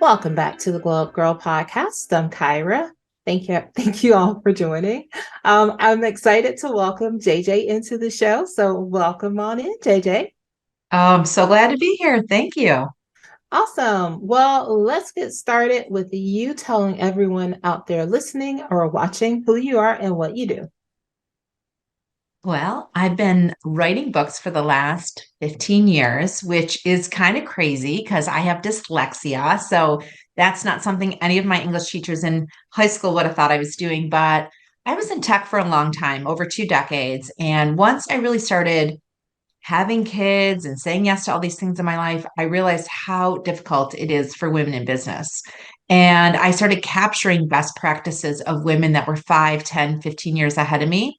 Welcome back to the Globe Girl podcast. I'm Kyra. Thank you all for joining. I'm excited to welcome JJ into the show. So welcome on in, JJ. Oh, I'm so glad to be here. Thank you. Awesome. Well, let's get started with you telling everyone out there listening or watching who you are and what you do. Well, I've been writing books for the last 15 years, which is kind of crazy because I have dyslexia. So that's not something any of my English teachers in high school would have thought I was doing. But I was in tech for a long time, over 2 decades. And once I really started having kids and saying yes to all these things in my life, I realized how difficult it is for women in business. And I started capturing best practices of women that were 5, 10, 15 years ahead of me,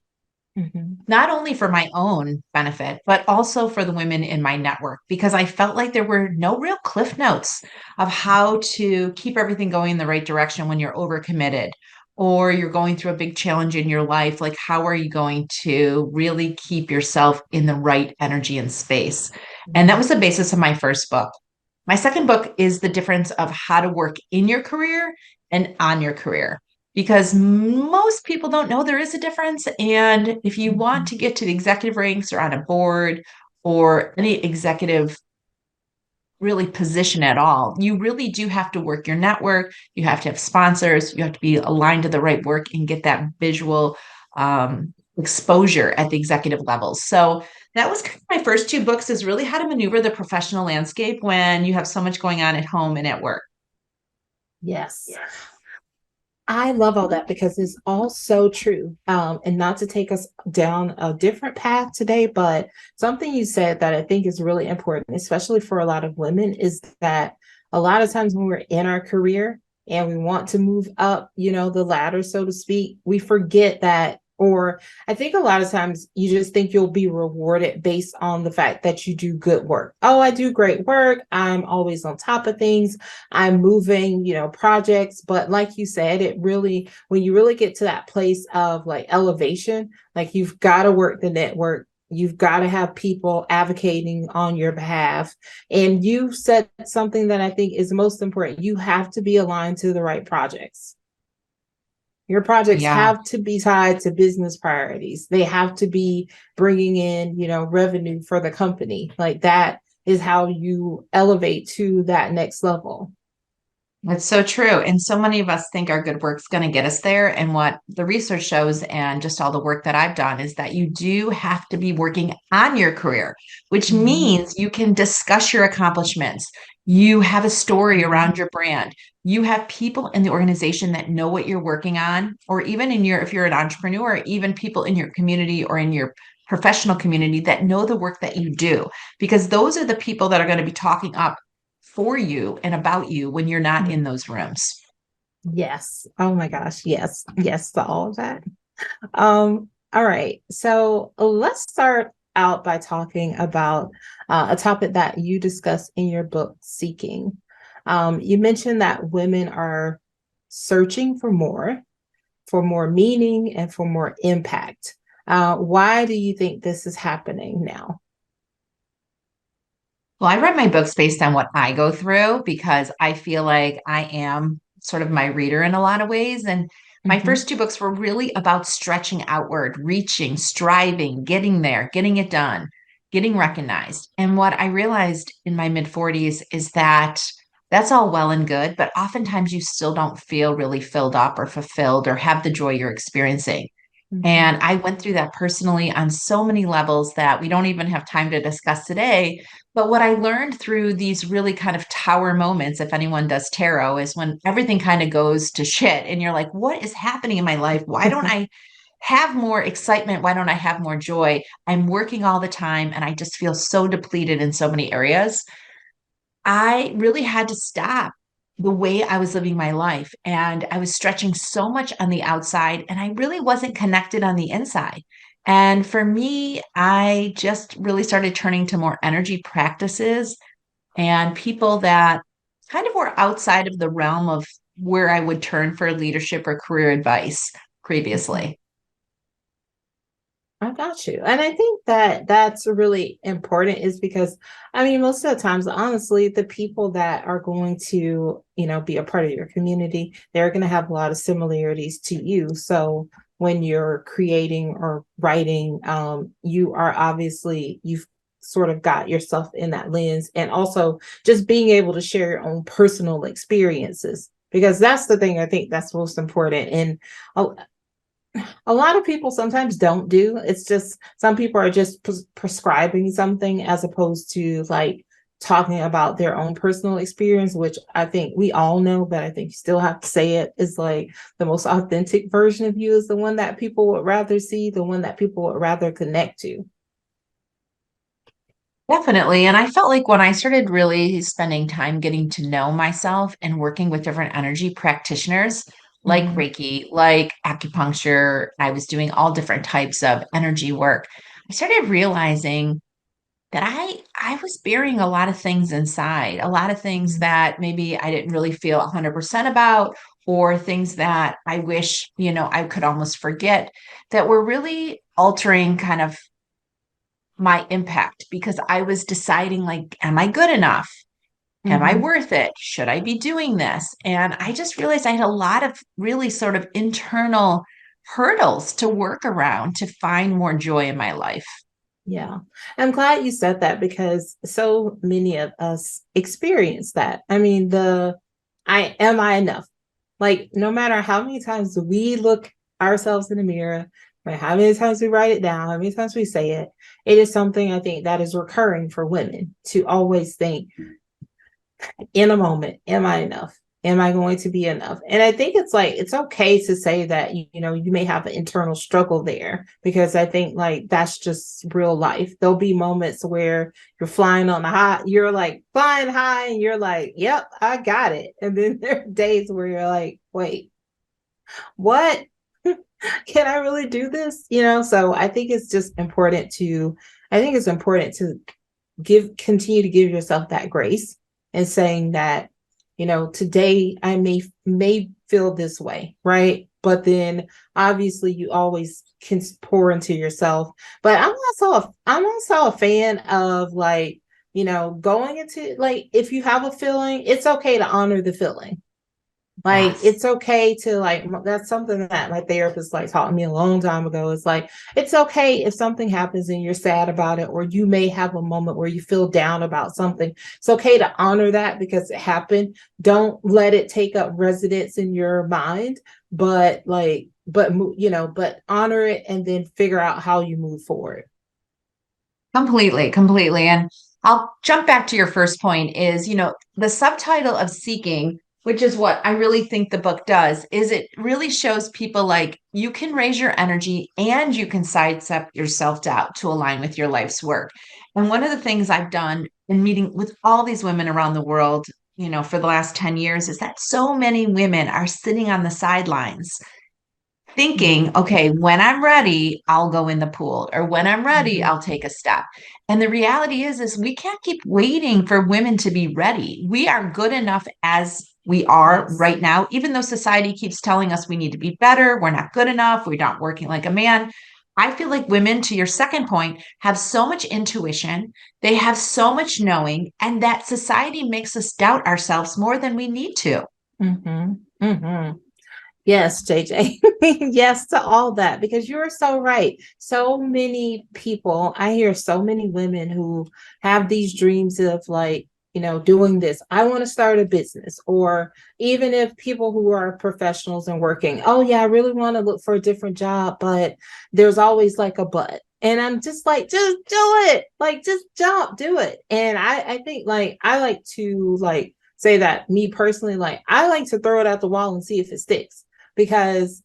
Mhm. not only for my own benefit, but also for the women in my network, because I felt like there were no real cliff notes of how to keep everything going in the right direction when you're overcommitted or you're going through a big challenge in your life. Like, how are you going to really keep yourself in the right energy and space? And that was the basis of my first book. My second book is the difference of how to work in your career and on your career, because most people don't know there is a difference. And if you want Mhm. to get to the executive ranks or on a board or any executive really position at all, you really do have to work your network. You have to have sponsors. You have to be aligned to the right work and get that visual exposure at the executive levels. So that was kind of my first two books, is really how to maneuver the professional landscape when you have so much going on at home and at work. Yes. I love all that because it's all so true. And not to take us down a different path today, but something you said that I think is really important, especially for a lot of women, is that a lot of times when we're in our career and we want to move up, the ladder, so to speak, we forget that. Or I think a lot of times you just think you'll be rewarded based on the fact that you do good work. Oh, I do great work. I'm always on top of things. I'm moving, projects. But like you said, it really, when you really get to that place of like elevation, like you've got to work the network. You've got to have people advocating on your behalf. And you said something that I think is most important. You have to be aligned to the right projects. Your projects Yeah. have to be tied to business priorities. They have to be bringing in, revenue for the company. Like that is how you elevate to that next level. That's so true. And so many of us think our good work's going to get us there. And what the research shows, and just all the work that I've done, is that you do have to be working on your career, which Mhm. means you can discuss your accomplishments. You have a story around your brand. You have people in the organization that know what you're working on, or even if you're an entrepreneur, even people in your community or in your professional community that know the work that you do, because those are the people that are going to be talking up for you and about you when you're not in those rooms. Yes. Oh my gosh. Yes. Yes to all of that. All right. So let's start out by talking about a topic that you discuss in your book, Seeking. You mentioned that women are searching for more meaning, and for more impact. Why do you think this is happening now? Well, I write my books based on what I go through because I feel like I am sort of my reader in a lot of ways. And my Mhm. first two books were really about stretching outward, reaching, striving, getting there, getting it done, getting recognized. And what I realized in my mid 40s is that that's all well and good, but oftentimes you still don't feel really filled up or fulfilled or have the joy you're experiencing. Mhm. And I went through that personally on so many levels that we don't even have time to discuss today. But what I learned through these really kind of tower moments, if anyone does tarot, is when everything kind of goes to shit and you're like, what is happening in my life? Why don't I have more excitement? Why don't I have more joy? I'm working all the time and I just feel so depleted in so many areas. I really had to stop the way I was living my life. And I was stretching so much on the outside, and I really wasn't connected on the inside. And for me, I just really started turning to more energy practices and people that kind of were outside of the realm of where I would turn for leadership or career advice Mhm. previously. I got you. And I think that that's really important is because, I mean, most of the times, honestly, the people that are going to, be a part of your community, they're going to have a lot of similarities to you. So when you're creating or writing, you are obviously, you've sort of got yourself in that lens, and also just being able to share your own personal experiences, because that's the thing I think that's most important. And a lot of people sometimes don't do. It's just some people are just prescribing something as opposed to like talking about their own personal experience, which I think we all know, but I think you still have to say it is like the most authentic version of you is the one that people would rather see, the one that people would rather connect to. Definitely. And I felt like when I started really spending time getting to know myself and working with different energy practitioners, like Mhm. Reiki, like acupuncture, I was doing all different types of energy work. I started realizing that I was burying a lot of things inside, a lot of things that maybe I didn't really feel 100% about, or things that I wish, I could almost forget, that were really altering kind of my impact, because I was deciding, like, am I good enough? Am I Mhm. worth it? Should I be doing this? And I just realized I had a lot of really sort of internal hurdles to work around to find more joy in my life. Yeah. I'm glad you said that because so many of us experience that. I mean, I enough? Like, no matter how many times we look ourselves in the mirror, or how many times we write it down, how many times we say it, it is something I think that is recurring for women to always think in a moment, am I enough? Am I going to be enough? And I think it's like it's okay to say that you may have an internal struggle there, because I think like that's just real life. There'll be moments where you're flying on the high, you're like flying high and you're like, yep, I got it. And then there are days where you're like, wait, what? Can I really do this? So I think it's just important to I think it's important to continue to give yourself that grace, and saying that, today I may feel this way, right? But then obviously you always can pour into yourself. But I'm also a fan of like, going into like, if you have a feeling, it's okay to honor the feeling. Like, Yes. it's okay to like, that's something that my therapist like taught me a long time ago. It's like, it's okay if something happens and you're sad about it, or you may have a moment where you feel down about something. It's okay to honor that because it happened. Don't let it take up residence in your mind, but like, but honor it and then figure out how you move forward. Completely, completely. And I'll jump back to your first point is, the subtitle of Seeking, which is what I really think the book does, is it really shows people like you can raise your energy and you can sidestep your self-doubt to align with your life's work. And one of the things I've done in meeting with all these women around the world, for the last 10 years is that so many women are sitting on the sidelines thinking, okay, when I'm ready, I'll go in the pool, or when I'm ready, Mhm. I'll take a step. And the reality is we can't keep waiting for women to be ready. We are good enough as we are Yes. right now, even though society keeps telling us we need to be better, we're not good enough, we're not working like a man. I feel like women, to your second point, have so much intuition, they have so much knowing, and that society makes us doubt ourselves more than we need to. Mm-hmm. Mm-hmm. Yes, JJ. Yes to all that, because you're so right. So many people, I hear so many women who have these dreams of like, doing this. I want to start a business. Or even if people who are professionals and working, oh, yeah, I really want to look for a different job, but there's always like a but. And I'm just like, just do it. Like, just jump, do it. And I think like, I like to like say that me personally, like, I like to throw it at the wall and see if it sticks, because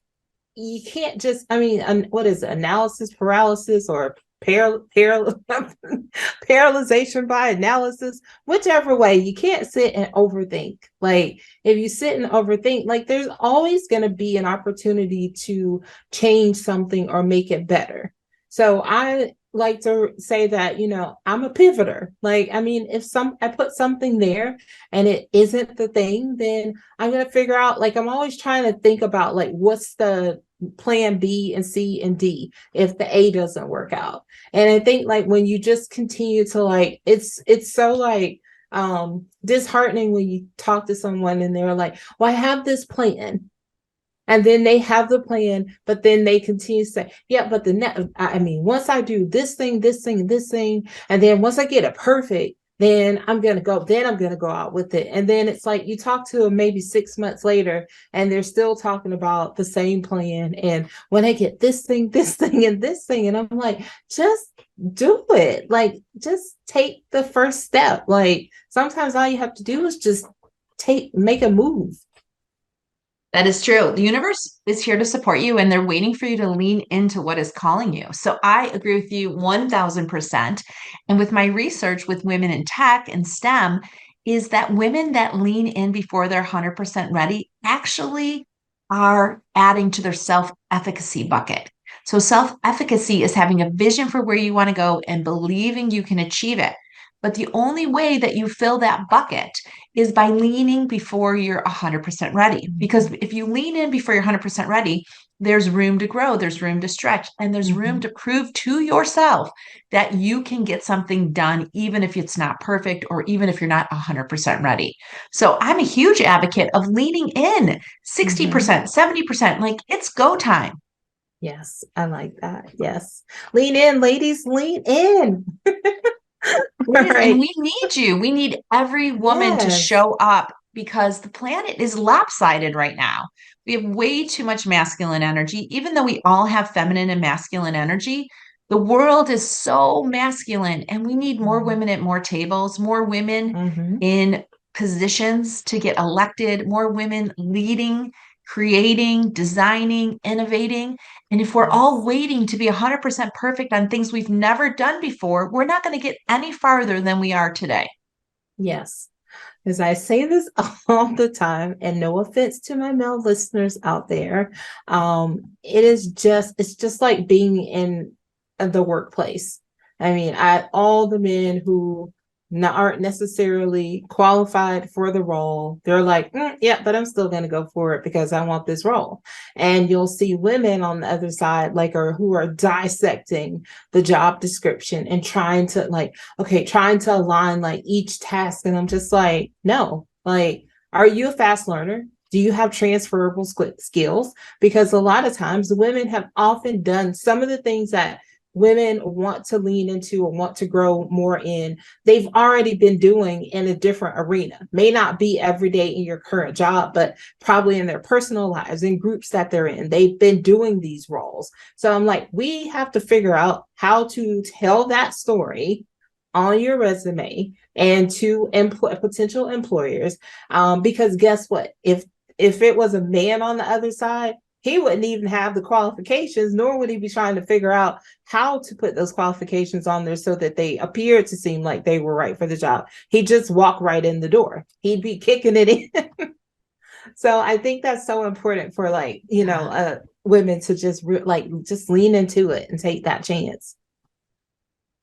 you can't just, I mean, what is it, analysis paralysis, or paralyzation by analysis, whichever way. You can't sit and overthink. Like, if you sit and overthink, like, there's always going to be an opportunity to change something or make it better. So I like to say that, I'm a pivoter. Like, I mean, if I put something there and it isn't the thing, then I'm going to figure out, like, I'm always trying to think about like, what's the plan B and C and D if the A doesn't work out. And I think like when you just continue to like, it's so like, disheartening when you talk to someone and they're like, well, I have this plan, and then they have the plan, but then they continue to say, yeah, but I mean, once I do this thing, this thing, and this thing, and then once I get it perfect, then I'm going to go out with it. And then it's like you talk to them maybe 6 months later, and they're still talking about the same plan. And when I get this thing, and this thing, and I'm like, just do it. Like, just take the first step. Like, sometimes all you have to do is just make a move. That is true. The universe is here to support you and they're waiting for you to lean into what is calling you. So I agree with you 1000%. And with my research with women in tech and STEM, is that women that lean in before they're 100% ready actually are adding to their self efficacy bucket. So self efficacy is having a vision for where you want to go and believing you can achieve it. But the only way that you fill that bucket is by leaning before you're 100% ready. Because if you lean in before you're 100% ready, there's room to grow, there's room to stretch, and there's room to prove to yourself that you can get something done, even if it's not perfect or even if you're not 100% ready. So I'm a huge advocate of leaning in 60%, 70%, like it's go time. Yes, I like that. Yes. Lean in, ladies, lean in. All It is, and right. we need you. We need every woman to Yes. show up because the planet is lopsided right now. We have way too much masculine energy. Even though we all have feminine and masculine energy, the world is so masculine, and we need more women at more tables, more women Mm-hmm. in positions to get elected, more women leading, creating, designing, innovating. And if we're all Yes. waiting to be 100% perfect on things we've never done before, we're not going to get any farther than we are today. Yes. As I say this all the time, and no offense to my male listeners out there, it's just like being in the workplace. I mean, all the men who aren't necessarily qualified for the role, they're like, yeah, but I'm still going to go for it because I want this role. And you'll see women on the other side, like, or who are dissecting the job description and trying to like, okay, trying to align like each task. And I'm just like, no, like, are you a fast learner? Do you have transferable skills? Because a lot of times women have often done some of the things that women want to lean into or want to grow more in. They've already been doing in a different arena. May not be every day in your current job, but probably in their personal lives, in groups that they're in. They've been doing these roles. So I'm like, we have to figure out how to tell that story on your resume and to potential employers. Because guess what? If it was a man on the other side, he wouldn't even have the qualifications, nor would he be trying to figure out how to put those qualifications on there so that they appear to seem like they were right for the job. He'd just walk right in the door. He'd be kicking it in. So I think that's so important for like, women to just just lean into it and take that chance.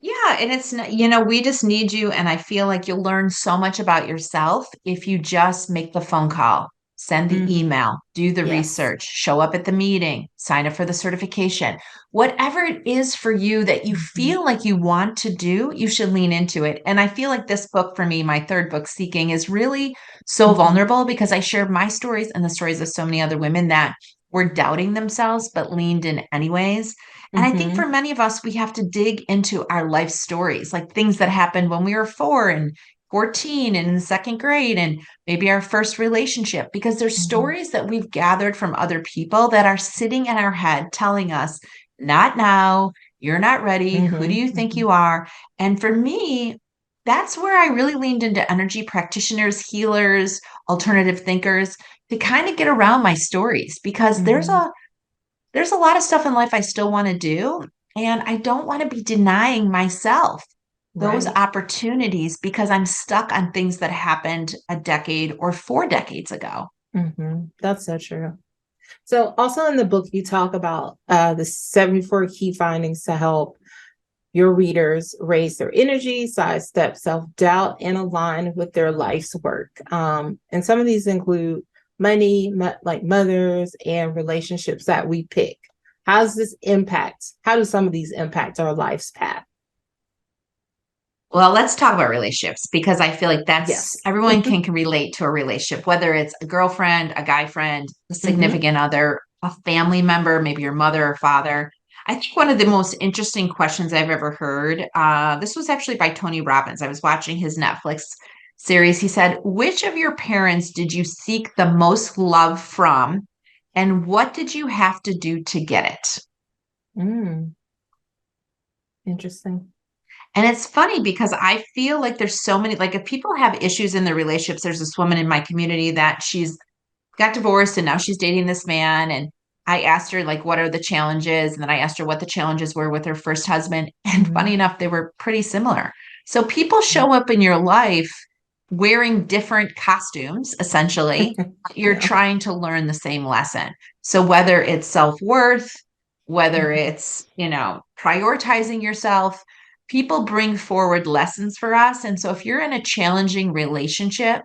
Yeah, and it's not, we just need you. And I feel like you'll learn so much about yourself if you just make the phone call, send the Mm-hmm. email, do the Yes. research, show up at the meeting, sign up for the certification. Whatever it is for you that you Mm-hmm. feel like you want to do, you should lean into it. And I feel like this book for me, my third book, Seeking, is really so Mm-hmm. vulnerable because I share my stories and the stories of so many other women that were doubting themselves but leaned in anyways. And I think Mm-hmm. for many of us, we have to dig into our life stories, like things that happened when we were 4 and 14 and in the second grade, and maybe our first relationship, because there's Mm-hmm. stories that we've gathered from other people that are sitting in our head telling us, not now, you're not ready. Who do you think Mm-hmm. you are? And for me, that's where I really leaned into energy practitioners, healers, alternative thinkers to kind of get around my stories because Mm-hmm. there's a lot of stuff in life I still want to do. And I don't want to be denying myself those Right. opportunities because I'm stuck on things that happened a decade or 4 decades ago. Mm-hmm. That's so true. So also in the book, you talk about the 74 key findings to help Your readers raise their energy, sidestep self-doubt, and align with their life's work. And some of these include money, like mothers, and relationships that we pick. How do some of these impact our life's path? Well, let's talk about relationships because I feel like that's Yes. everyone can relate to a relationship, whether it's a girlfriend, a guy friend, a Hmm. significant other, a family member, maybe your mother or father. I think one of the most interesting questions I've ever heard, this was actually by Tony Robbins. I was watching his Netflix series. He said, which of your parents did you seek the most love from, and what did you have to do to get it? Mm, interesting. And it's funny because I feel like there's so many, like if people have issues in their relationships, there's this woman in my community that she's got divorced and now she's dating this man. And I asked her, like, what are the challenges? And then I asked her what the challenges were with her first husband. And funny Hmm. enough, they were pretty similar. So people show up in your life wearing different costumes, essentially. You're Yeah. trying to learn the same lesson. So whether it's self-worth, whether Hmm. it's, prioritizing yourself, people bring forward lessons for us. And so if you're in a challenging relationship,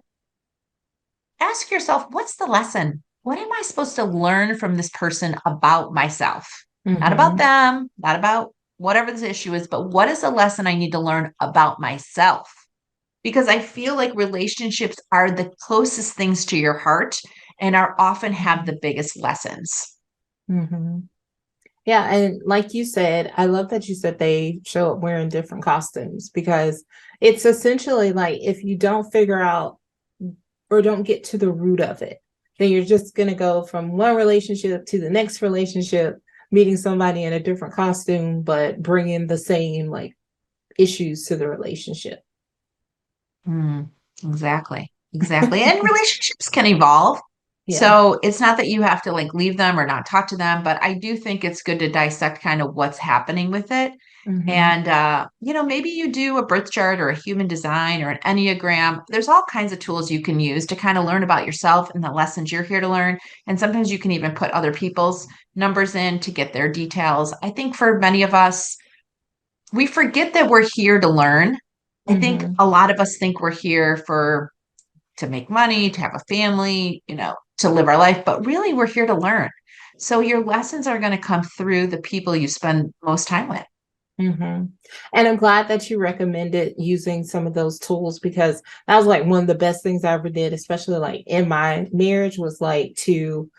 ask yourself, what's the lesson? What am I supposed to learn from this person about myself? Not about Hmm. them, not about whatever this issue is, but what is the lesson I need to learn about myself? Because I feel like relationships are the closest things to your heart and are often have the biggest lessons. Hmm. Yeah, and like you said, I love that you said they show up wearing different costumes because it's essentially like if you don't figure out or don't get to the root of it, then you're just going to go from one relationship to the next relationship, meeting somebody in a different costume, but bringing the same like issues to the relationship. Mm, exactly. Exactly. And relationships can evolve. Yeah. So it's not that you have to like leave them or not talk to them, but I do think it's good to dissect kind of what's happening with it. Hmm. And, maybe you do a birth chart or a human design or an Enneagram. There's all kinds of tools you can use to kind of learn about yourself and the lessons you're here to learn. And sometimes you can even put other people's numbers in to get their details. I think for many of us, we forget that we're here to learn. I think Hmm. a lot of us think we're here to make money, to have a family, to live our life, but really we're here to learn. So your lessons are going to come through the people you spend most time with. Hmm. And I'm glad that you recommended using some of those tools because that was like one of the best things I ever did, especially like in my marriage, was like to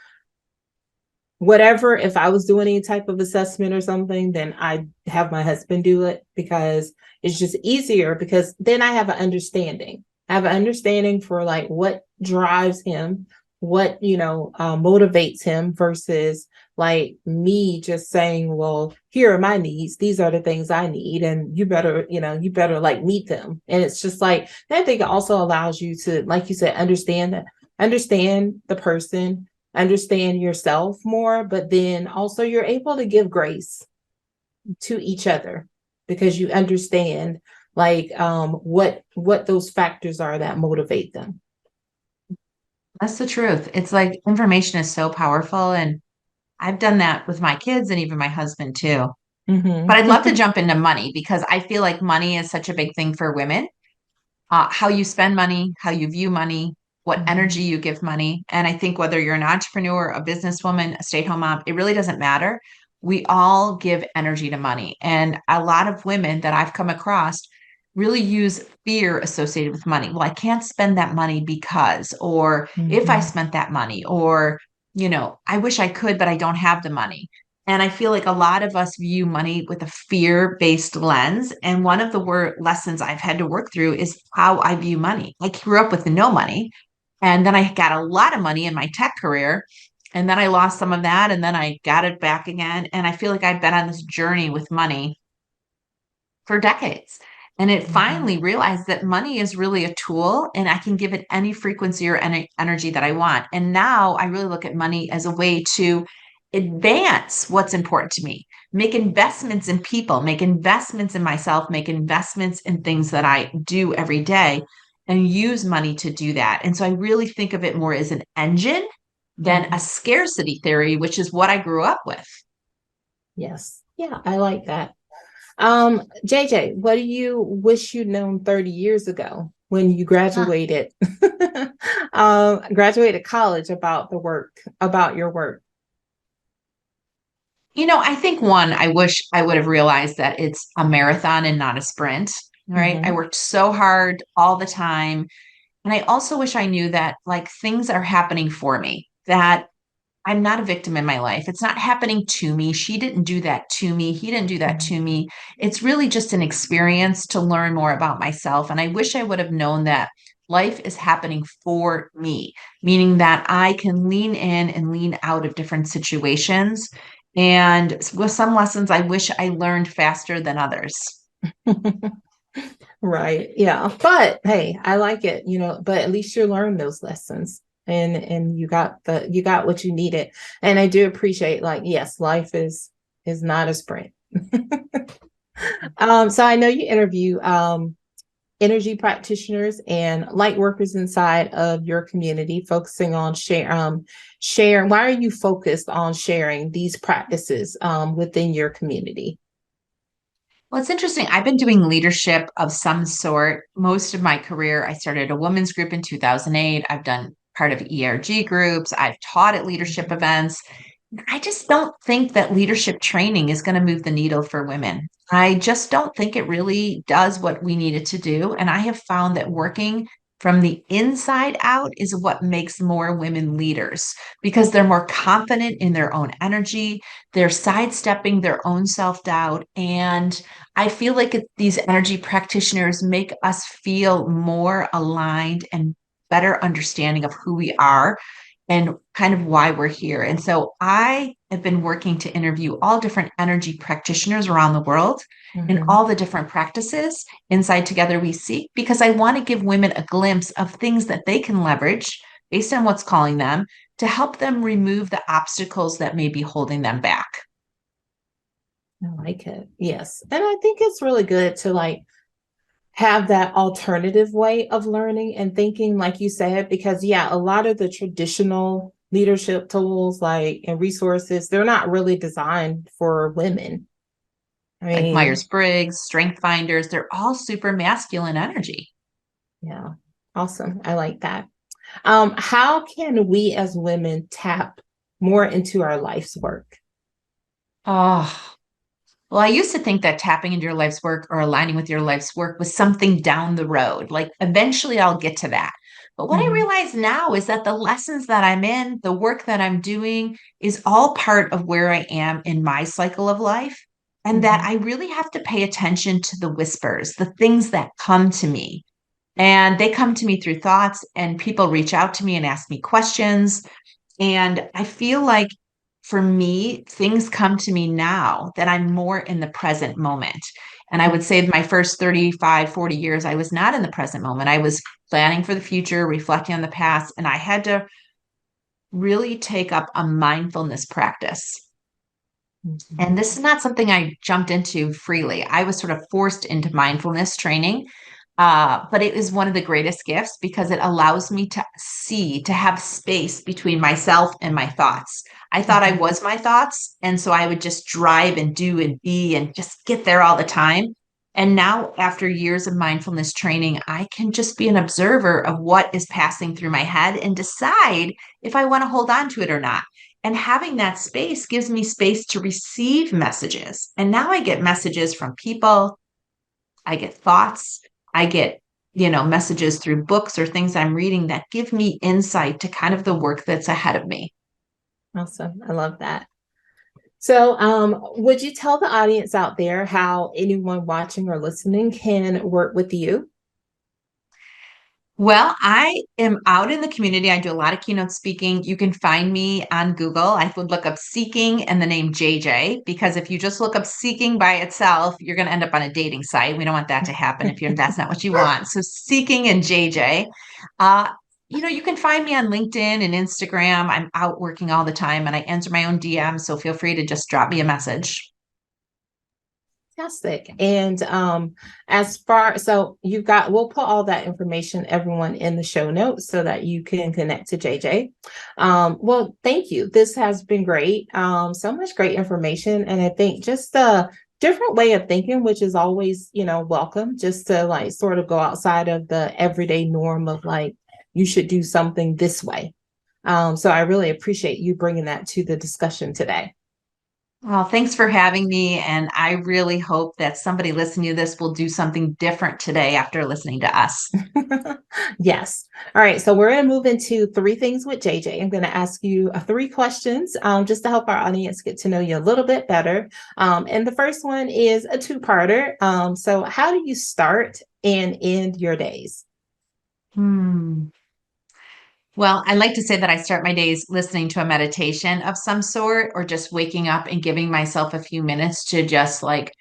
whatever, if I was doing any type of assessment or something, then I have my husband do it because it's just easier because then I have an understanding. I have an understanding for like what drives him, what, motivates him versus like me just saying, well, here are my needs. These are the things I need. And you better like meet them. And it's just like, I think it also allows you to, like you said, understand the person, understand yourself more, but then also you're able to give grace to each other because you understand like what those factors are that motivate them. That's the truth. It's like information is so powerful. And I've done that with my kids and even my husband too. But Hmm. I'd love to jump into money because I feel like money is such a big thing for women. How you spend money, how you view money, what energy Hmm. you give money. And I think whether you're an entrepreneur, a businesswoman, a stay-at-home mom, it really doesn't matter. We all give energy to money. And a lot of women that I've come across really use fear associated with money. Well, I can't spend that money because, or if I Hmm. spent that money, or, I wish I could, but I don't have the money. And I feel like a lot of us view money with a fear-based lens. And one of the lessons I've had to work through is how I view money. I grew up with no money, and then I got a lot of money in my tech career, and then I lost some of that, and then I got it back again. And I feel like I've been on this journey with money for decades. And it Hmm. finally realized that money is really a tool and I can give it any frequency or any energy that I want. And now I really look at money as a way to advance what's important to me, make investments in people, make investments in myself, make investments in things that I do every day and use money to do that. And so I really think of it more as an engine than a Hmm. scarcity theory, which is what I grew up with. Yes. Yeah, I like that. JJ, what do you wish you'd known 30 years ago when you graduated, graduated college about the work, about your work? I think one, I wish I would have realized that it's a marathon and not a sprint, right? I Hmm. worked so hard all the time. And I also wish I knew that like things are happening for me, that I'm not a victim in my life. It's not happening to me. She didn't do that to me. He didn't do that to me. It's really just an experience to learn more about myself. And I wish I would have known that life is happening for me, meaning that I can lean in and lean out of different situations. And with some lessons, I wish I learned faster than others. Right. Yeah. But hey, I like it, but at least you learned those lessons and you got what you needed. And I do appreciate like, yes, life is not a sprint. So I know you interview energy practitioners and light workers inside of your community, focusing on share. Why are you focused on sharing these practices within your community? Well, it's interesting. I've been doing leadership of some sort most of my career. I started a women's group in 2008. I've done part of ERG groups. I've taught at leadership events. I just don't think that leadership training is going to move the needle for women. I just don't think it really does what we need it to do. And I have found that working from the inside out is what makes more women leaders because they're more confident in their own energy. They're sidestepping their own self doubt. And I feel like these energy practitioners make us feel more aligned and better understanding of who we are and kind of why we're here. And so I have been working to interview all different energy practitioners around the world and Mhm. all the different practices inside Together We Seek, because I want to give women a glimpse of things that they can leverage based on what's calling them to help them remove the obstacles that may be holding them back. I like it. Yes. And I think it's really good to like have that alternative way of learning and thinking, like you said, because yeah, a lot of the traditional leadership tools like and resources, they're not really designed for women. I Like mean, Myers-Briggs, Strength Finders, they're all super masculine energy. yeah, awesome. I like that. How can we as women tap more into our life's work? Oh, well, I used to think that tapping into your life's work or aligning with your life's work was something down the road. Like eventually I'll get to that. But what I Mhm. realize now is that the lessons that I'm in, the work that I'm doing is all part of where I am in my cycle of life. And that Mhm. I really have to pay attention to the whispers, the things that come to me. And they come to me through thoughts, and people reach out to me and ask me questions. And I feel like for me, things come to me now that I'm more in the present moment. And I would say my first 35, 40 years, I was not in the present moment. I was planning for the future, reflecting on the past, and I had to really take up a mindfulness practice. Mhm. And this is not something I jumped into freely. I was sort of forced into mindfulness training. But it is one of the greatest gifts because it allows me to see, to have space between myself and my thoughts. I thought I Mhm. was my thoughts. And so I would just drive and do and be and just get there all the time. And now, after years of mindfulness training, I can just be an observer of what is passing through my head and decide if I want to hold on to it or not. And having that space gives me space to receive messages. And now I get messages from people, I get thoughts, I get, messages through books or things I'm reading that give me insight to kind of the work that's ahead of me. Awesome. I love that. So, would you tell the audience out there how anyone watching or listening can work with you? Well, I am out in the community. I do a lot of keynote speaking. You can find me on Google. I would look up seeking and the name JJ, because if you just look up seeking by itself, you're going to end up on a dating site. We don't want that to happen if that's not what you want. So seeking and JJ. Uh, you can find me on LinkedIn and Instagram. I'm out working all the time and I answer my own DMs. So feel free to just drop me a message. Fantastic. And so we'll put all that information, everyone, in the show notes so that you can connect to JJ. Well, thank you. This has been great. So much great information. And I think just different way of thinking, which is always, welcome, just to like sort of go outside of the everyday norm of like, you should do something this way. So I really appreciate you bringing that to the discussion today. Well, thanks for having me. And I really hope that somebody listening to this will do something different today after listening to us. Yes. All right. So we're going to move into three things with JJ. I'm going to ask you three questions just to help our audience get to know you a little bit better. And the first one is a two-parter. So how do you start and end your days? Hmm. Well, I like to say that I start my days listening to a meditation of some sort, or just waking up and giving myself a few minutes to just like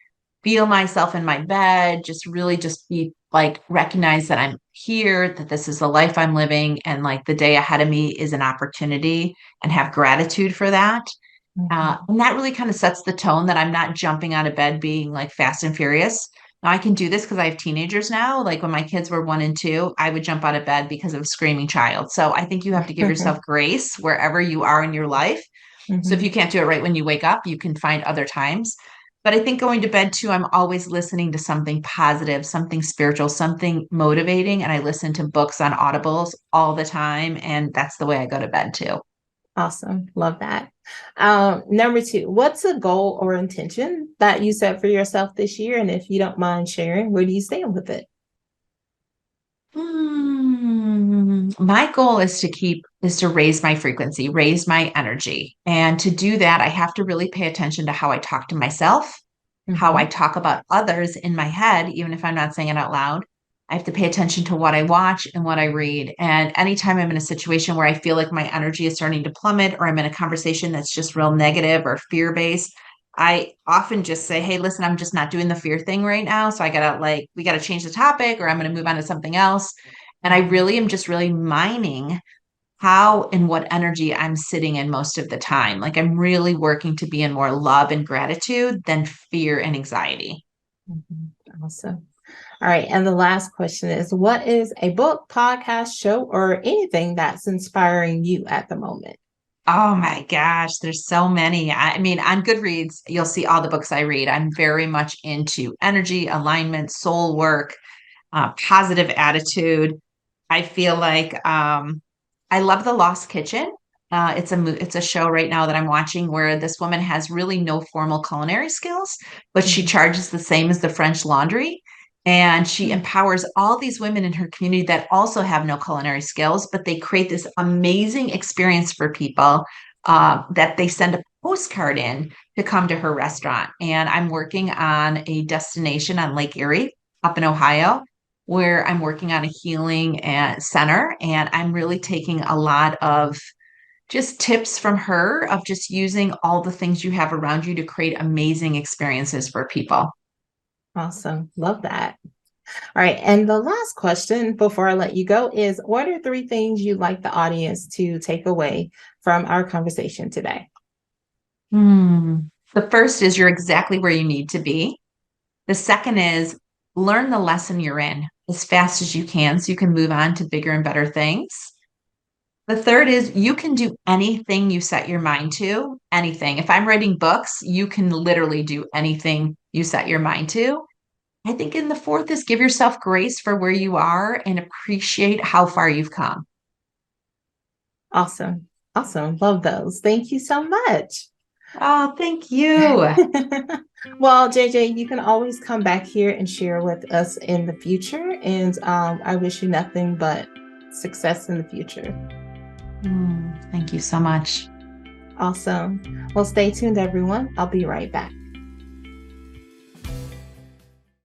feel myself in my bed, just really just be like recognize that I'm here, that this is the life I'm living, and like the day ahead of me is an opportunity, and have gratitude for that. Mhm. And that really kind of sets the tone that I'm not jumping out of bed being like fast and furious. Now I can do this because I have teenagers now. Like when my kids were 1 and 2, I would jump out of bed because of a screaming child. So I think you have to give yourself grace wherever you are in your life. So if you Mhm. can't do it right when you wake up, you can find other times. But I think going to bed too, I'm always listening to something positive, something spiritual, something motivating. And I listen to books on audibles all the time. And that's the way I go to bed too. Awesome. Love that. Number two, what's a goal or intention that you set for yourself this year? And if you don't mind sharing, where do you stand with it? My goal is to raise my frequency, raise my energy. And to do that, I have to really pay attention to how I talk to myself, how I Mhm. talk about others in my head, even if I'm not saying it out loud. I have to pay attention to what I watch and what I read. And anytime I'm in a situation where I feel like my energy is starting to plummet, or I'm in a conversation that's just real negative or fear based, I often just say, hey, listen, I'm just not doing the fear thing right now. So I gotta like, we gotta change the topic, or I'm gonna move on to something else. And I Mhm. really am just really mining how and what energy I'm sitting in most of the time. Like I'm really working to be in more love and gratitude than fear and anxiety. Mhm. Awesome. All right. And the last question is, what is a book, podcast, show, or anything that's inspiring you at the moment? Oh my gosh, there's so many. I mean, on Goodreads, you'll see all the books I read. I'm very much into energy, alignment, soul work, positive attitude. I feel like I love The Lost Kitchen. It's a show right now that I'm watching where this woman has really no formal culinary skills, but she Mhm. charges the same as the French Laundry. And she Mhm. empowers all these women in her community that also have no culinary skills, but they create this amazing experience for people that they send a postcard in to come to her restaurant. And I'm working on a destination on Lake Erie up in Ohio, where I'm working on a healing center, and I'm really taking a lot of just tips from her of just using all the things you have around you to create amazing experiences for people. Awesome. Love that. All right. And the last question before I let you go is, what are three things you'd like the audience to take away from our conversation today? Hmm. The first is you're exactly where you need to be. The second is learn the lesson you're in as fast as you can so you can move on to bigger and better things. The third is you can do anything you set your mind to, anything. If I'm writing books, you can literally do anything you set your mind to. I think in the fourth is give yourself grace for where you are and appreciate how far you've come. Awesome. Awesome. Love those. Thank you so much. Oh, thank you. Well, JJ, you can always come back here and share with us in the future. And I wish you nothing but success in the future. Thank you so much. Awesome. Well, stay tuned, everyone. I'll be right back.